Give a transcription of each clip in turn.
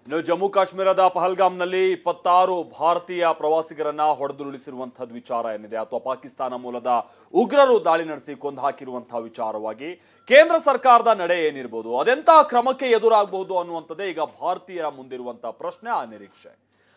ಇನ್ನು ಜಮ್ಮು ಕಾಶ್ಮೀರದ ಪಹಲ್ಗಾಮ್ನಲ್ಲಿ 26 ಭಾರತೀಯ ಪ್ರವಾಸಿಗರನ್ನ ಹೊಡೆದುರುಳಿಸಿರುವಂತಹದ್ದು ವಿಚಾರ ಏನಿದೆ ಅಥವಾ ಪಾಕಿಸ್ತಾನ ಮೂಲದ ಉಗ್ರರು ದಾಳಿ ನಡೆಸಿ ಕೊಂದು ಹಾಕಿರುವಂತಹ ವಿಚಾರವಾಗಿ ಕೇಂದ್ರ ಸರ್ಕಾರದ ನಡೆ ಏನಿರಬಹುದು, ಅದೆಂತ ಕ್ರಮಕ್ಕೆ ಎದುರಾಗಬಹುದು ಅನ್ನುವಂಥದ್ದೇ ಈಗ ಭಾರತೀಯರ ಮುಂದಿರುವಂತಹ ಪ್ರಶ್ನೆ, ಆ ನಿರೀಕ್ಷೆ.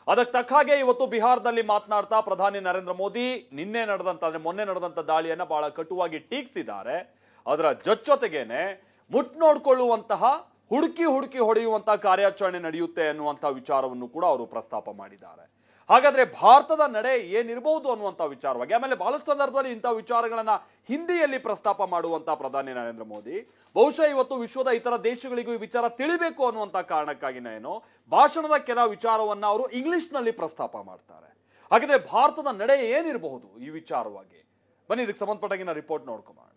ಅದಕ್ಕೆ ತಕ್ಕ ಹಾಗೆ ಇವತ್ತು ಬಿಹಾರದಲ್ಲಿ ಮಾತನಾಡ್ತಾ ಪ್ರಧಾನಿ ನರೇಂದ್ರ ಮೋದಿ ಮೊನ್ನೆ ನಡೆದಂತ ದಾಳಿಯನ್ನ ಬಹಳ ಕಟುವಾಗಿ ಟೀಕಿಸಿದ್ದಾರೆ. ಅದರ ಜೊತೆಗೇನೆ ಮುಟ್ ನೋಡ್ಕೊಳ್ಳುವಂತಹ ಹುಡುಕಿ ಹೊಡೆಯುವಂತಹ ಕಾರ್ಯಾಚರಣೆ ನಡೆಯುತ್ತೆ ಅನ್ನುವಂತಹ ವಿಚಾರವನ್ನು ಕೂಡ ಅವರು ಪ್ರಸ್ತಾಪ ಮಾಡಿದ್ದಾರೆ. ಹಾಗಾದ್ರೆ ಭಾರತದ ನಡೆ ಏನಿರಬಹುದು ಅನ್ನುವಂಥ ವಿಚಾರವಾಗಿ, ಆಮೇಲೆ ಬಹಳಷ್ಟು ಸಂದರ್ಭದಲ್ಲಿ ಇಂತಹ ವಿಚಾರಗಳನ್ನ ಹಿಂದಿಯಲ್ಲಿ ಪ್ರಸ್ತಾಪ ಮಾಡುವಂತಹ ಪ್ರಧಾನಿ ನರೇಂದ್ರ ಮೋದಿ ಬಹುಶಃ ಇವತ್ತು ವಿಶ್ವದ ಇತರ ದೇಶಗಳಿಗೂ ಈ ವಿಚಾರ ತಿಳಿಬೇಕು ಅನ್ನುವಂಥ ಕಾರಣಕ್ಕಾಗಿನ ಏನೋ ಭಾಷಣದ ಕೆಲ ವಿಚಾರವನ್ನ ಅವರು ಇಂಗ್ಲಿಷ್ ನಲ್ಲಿ ಪ್ರಸ್ತಾಪ ಮಾಡ್ತಾರೆ. ಹಾಗಾದ್ರೆ ಭಾರತದ ನಡೆ ಏನಿರಬಹುದು ಈ ವಿಚಾರವಾಗಿ, ಬನ್ನಿ ಇದಕ್ಕೆ ಸಂಬಂಧಪಟ್ಟಾಗಿನ ರಿಪೋರ್ಟ್ ನೋಡ್ಕೊಂಬೋಣ.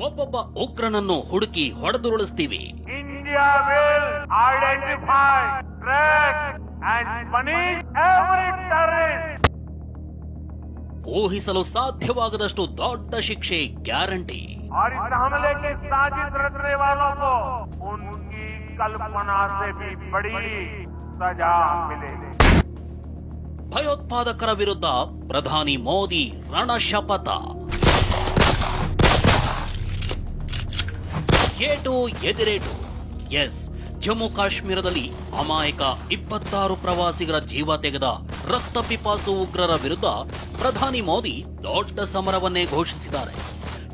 ಒಬ್ಬೊಬ್ಬ ಉಗ್ರನನ್ನು ಹುಡುಕಿ ಹೊಡೆದುರುಳಿಸ್ತೀವಿ. India will identify, track and punish every terrorist. ಊಹಿಸಲು ಸಾಧ್ಯವಾಗದಷ್ಟು ದೊಡ್ಡ ಶಿಕ್ಷೆ ಗ್ಯಾರಂಟಿ. और इस हमले की साजिश रचने वालों को उनकी कल्पना से भी बड़ी सजा मिलेगी. ಭಯೋತ್ಪಾದಕರ ವಿರುದ್ಧ ಪ್ರಧಾನಿ ಮೋದಿ ರಣ ಶಪಥ. ಏಟು ಎದಿರೇಟು. ಎಸ್, ಜಮ್ಮು ಕಾಶ್ಮೀರದಲ್ಲಿ ಅಮಾಯಕ 26 ಪ್ರವಾಸಿಗರ ಜೀವ ತೆಗೆದ ರಕ್ತ ಪಿಪಾಸು ಉಗ್ರರ ವಿರುದ್ಧ ಪ್ರಧಾನಿ ಮೋದಿ ದೊಡ್ಡ ಸಮರವನ್ನೇ ಘೋಷಿಸಿದ್ದಾರೆ.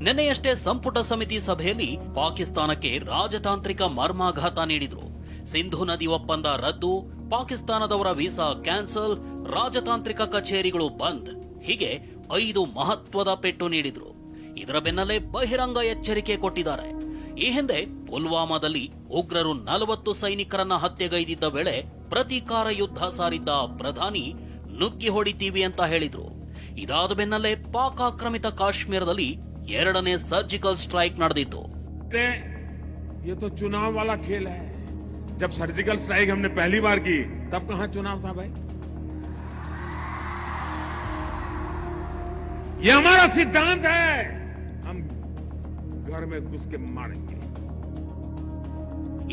ನಿನ್ನೆಯಷ್ಟೇ ಸಂಪುಟ ಸಮಿತಿ ಸಭೆಯಲ್ಲಿ ಪಾಕಿಸ್ತಾನಕ್ಕೆ ರಾಜತಾಂತ್ರಿಕ ಮರ್ಮಾಘಾತ ನೀಡಿದ್ರು. ಸಿಂಧು ನದಿ ಒಪ್ಪಂದ ರದ್ದು, ಪಾಕಿಸ್ತಾನದವರ ವೀಸಾ ಕ್ಯಾನ್ಸಲ್, ರಾಜತಾಂತ್ರಿಕ ಕಚೇರಿಗಳು ಬಂದ್, ಹೀಗೆ 5 ಮಹತ್ವದ ಪೆಟ್ಟು ನೀಡಿದ್ರು. ಇದರ ಬೆನ್ನಲ್ಲೇ ಬಹಿರಂಗ ಎಚ್ಚರಿಕೆ ಕೊಟ್ಟಿದ್ದಾರೆ. ಈ ಹಿಂದೆ ಪುಲ್ವಾಮಾದಲ್ಲಿ ಉಗ್ರರು 40 ಸೈನಿಕರನ್ನ ಹತ್ಯೆಗೈದಿದ್ದ ವೇಳೆ ಪ್ರತೀಕಾರ ಯುದ್ಧ ಸಾರಿದ್ದ ಪ್ರಧಾನಿ ನುಗ್ಗಿ ಹೊಡಿತೀವಿ ಅಂತ ಹೇಳಿದ್ರು. ಇದಾದ ಬೆನ್ನಲ್ಲೇ ಪಾಕ್ ಆಕ್ರಮಿತ ಕಾಶ್ಮೀರದಲ್ಲಿ 2ನೇ ಸರ್ಜಿಕಲ್ ಸ್ಟ್ರೈಕ್ ನಡೆದಿತ್ತು. ये तो चुनाव वाला खेल है. जब सर्जिकल स्ट्राइक हमने पहली बार की तब कहां चुनाव था भाई. ये हमारा सिद्धांत है, हम घर में घुस के मारेंगे.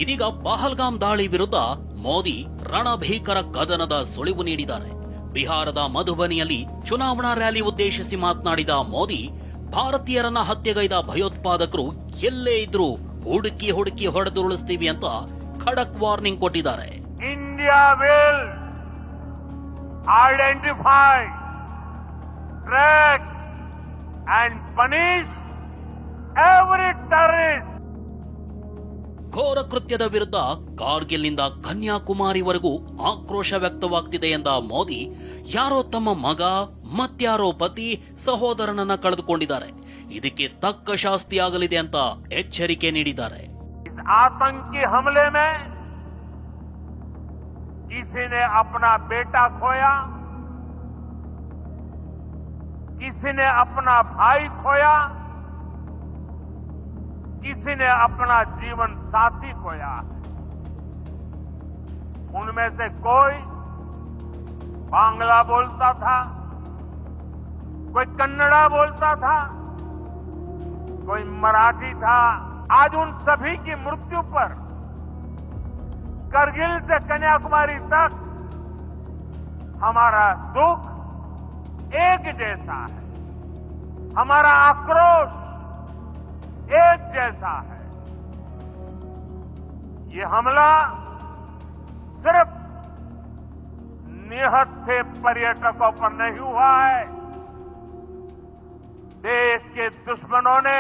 ಇದೀಗ ಪಹಲ್ಗಾಮ್ ದಾಳಿ ವಿರುದ್ಧ ಮೋದಿ ರಣಭೀಕರ ಕದನದ ಸುಳಿವು ನೀಡಿದ್ದಾರೆ. ಬಿಹಾರದ ಮಧುಬನಿಯಲ್ಲಿ ಚುನಾವಣಾ ರ್ಯಾಲಿ ಉದ್ದೇಶಿಸಿ ಮಾತನಾಡಿದ ಮೋದಿ, ಭಾರತೀಯರನ್ನ ಹತ್ಯೆಗೈದ ಭಯೋತ್ಪಾದಕರು ಎಲ್ಲೇ ಇದ್ರೂ ಹುಡುಕಿ ಹೊಡೆದುರುಳಿಸ್ತೀವಿ ಅಂತ ಖಡಕ್ ವಾರ್ನಿಂಗ್ ಕೊಟ್ಟಿದ್ದಾರೆ. India will identify, track and punish every terrorist. ಘೋರ ಕೃತ್ಯದ ವಿರುದ್ಧ ಕಾರ್ಗಿಲ್ನಿಂದ ಕನ್ಯಾಕುಮಾರಿವರೆಗೂ ಆಕ್ರೋಶ ವ್ಯಕ್ತವಾಗ್ತಿದೆ ಎಂದ ಮೋದಿ, ಯಾರೋ ತಮ್ಮ ಮಗ ಮತ್ಯಾರೋ ಪತಿ ಸಹೋದರನನ್ನ ಕಳೆದುಕೊಂಡಿದ್ದಾರೆ, ಇದಕ್ಕೆ ತಕ್ಕ ಶಾಸ್ತಿಯಾಗಲಿದೆ ಅಂತ ಎಚ್ಚರಿಕೆ ನೀಡಿದ್ದಾರೆ. आतंकी हमले में किसी ने अपना बेटा खोया, किसी ने अपना भाई खोया, किसी ने अपना जीवन साथी खोया. उनमें से कोई बांग्ला बोलता था, कोई कन्नड़ा बोलता था, कोई मराठी था. आज उन सभी की मृत्यु पर करगिल से कन्याकुमारी तक हमारा दुख एक जैसा है, हमारा आक्रोश एक जैसा है. ये हमला सिर्फ निहत्थे पर्यटकों पर नहीं हुआ है, देश के दुश्मनों ने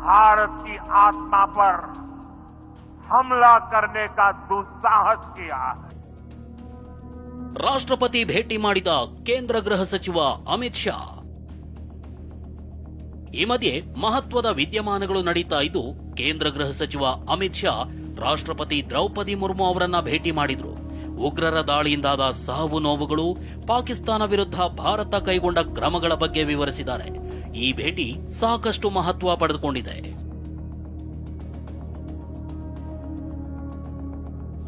भारत की आत्मा पर हमला करने का दुस्साहस किया है. ರಾಷ್ಟ್ರಪತಿ ಭೇಟಿ ಮಾಡಿದ ಕೇಂದ್ರ ಗೃಹ ಸಚಿವ ಅಮಿತ್ ಶಾ. ಈ ಮಧ್ಯೆ ಮಹತ್ವದ ವಿದ್ಯಮಾನಗಳು ನಡೀತಾ ಇದ್ದು, ಕೇಂದ್ರ ಗೃಹ ಸಚಿವ ಅಮಿತ್ ಶಾ ರಾಷ್ಟ್ರಪತಿ ದ್ರೌಪದಿ ಮುರ್ಮು ಅವರನ್ನ ಭೇಟಿ ಮಾಡಿದ್ರು. ಉಗ್ರರ ದಾಳಿಯಿಂದಾದ ಸಾವು ನೋವುಗಳು, ಪಾಕಿಸ್ತಾನ ವಿರುದ್ಧ ಭಾರತ ಕೈಗೊಂಡ ಕ್ರಮಗಳ ಬಗ್ಗೆ ವಿವರಿಸಿದ್ದಾರೆ. ಈ ಭೇಟಿ ಸಾಕಷ್ಟು ಮಹತ್ವ ಪಡೆದುಕೊಂಡಿದೆ.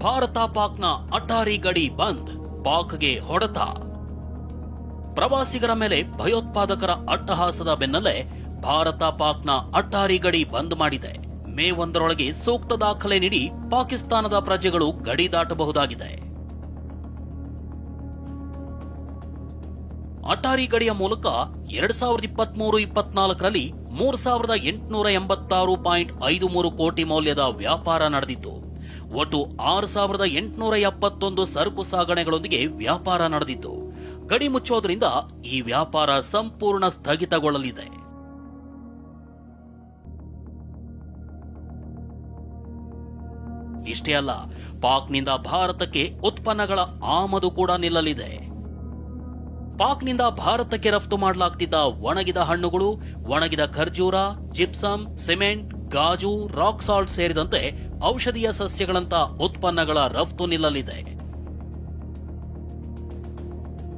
ಭಾರತ ಪಾಕ್ನ ಅಟ್ಟಾರಿ ಗಡಿ ಬಂದ್, ಪಾಕ್ಗೆ ಹೊಡೆತ. ಪ್ರವಾಸಿಗರ ಮೇಲೆ ಭಯೋತ್ಪಾದಕರ ಅಟ್ಟಹಾಸದ ಬೆನ್ನಲ್ಲೇ ಭಾರತ ಪಾಕ್ನ ಅಟ್ಟಾರಿ ಗಡಿ ಬಂದ್ ಮಾಡಿದೆ. ಮೇ 1ರೊಳಗೆ ಸೂಕ್ತ ದಾಖಲೆ ನೀಡಿ ಪಾಕಿಸ್ತಾನದ ಪ್ರಜೆಗಳು ಗಡಿ ದಾಟಬಹುದಾಗಿದೆ. ಅಟಾರಿ ಗಡಿಯ ಮೂಲಕ 2023-24ರಲ್ಲಿ 3,886.53 ಕೋಟಿ ಮೌಲ್ಯದ ವ್ಯಾಪಾರ ನಡೆದಿತ್ತು. ಒಟ್ಟು 6,871 ಸರಕು ಸಾಗಣೆಗಳೊಂದಿಗೆ ವ್ಯಾಪಾರ ನಡೆದಿತ್ತು. ಗಡಿ ಮುಚ್ಚೋದ್ರಿಂದ ಈ ವ್ಯಾಪಾರ ಸಂಪೂರ್ಣ ಸ್ಥಗಿತಗೊಳ್ಳಲಿದೆ. ಇಷ್ಟೇ ಅಲ್ಲ, ಪಾಕ್ನಿಂದ ಭಾರತಕ್ಕೆ ಉತ್ಪನ್ನಗಳ ಆಮದು ಕೂಡ ನಿಲ್ಲಲಿದೆ. ಪಾಕ್ನಿಂದ ಭಾರತಕ್ಕೆ ರಫ್ತು ಮಾಡಲಾಗ್ತಿದ್ದ ಒಣಗಿದ ಹಣ್ಣುಗಳು, ಒಣಗಿದ ಖರ್ಜೂರ, ಜಿಪ್ಸಮ್, ಸಿಮೆಂಟ್, ಗಾಜು, ರಾಕ್ ಸಾಲ್ಟ್ ಸೇರಿದಂತೆ ಔಷಧೀಯ ಸಸ್ಯಗಳಂತ ಉತ್ಪನ್ನಗಳ ರಫ್ತು ನಿಲ್ಲಲಿದೆ.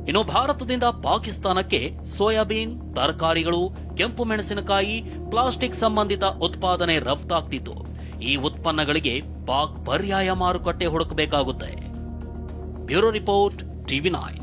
ಇನ್ನು ಭಾರತದಿಂದ ಪಾಕಿಸ್ತಾನಕ್ಕೆ ಸೋಯಾಬೀನ್, ತರಕಾರಿಗಳು, ಕೆಂಪು ಮೆಣಸಿನಕಾಯಿ, ಪ್ಲಾಸ್ಟಿಕ್ ಸಂಬಂಧಿತ ಉತ್ಪಾದನೆ ರಫ್ತಾಗ್ತಿತ್ತು. ಈ ಉತ್ಪನ್ನಗಳಿಗೆ ಪಾಕ್ ಪರ್ಯಾಯ ಮಾರುಕಟ್ಟೆ ಹುಡುಕಬೇಕಾಗುತ್ತೆ. Bureau report, TV9.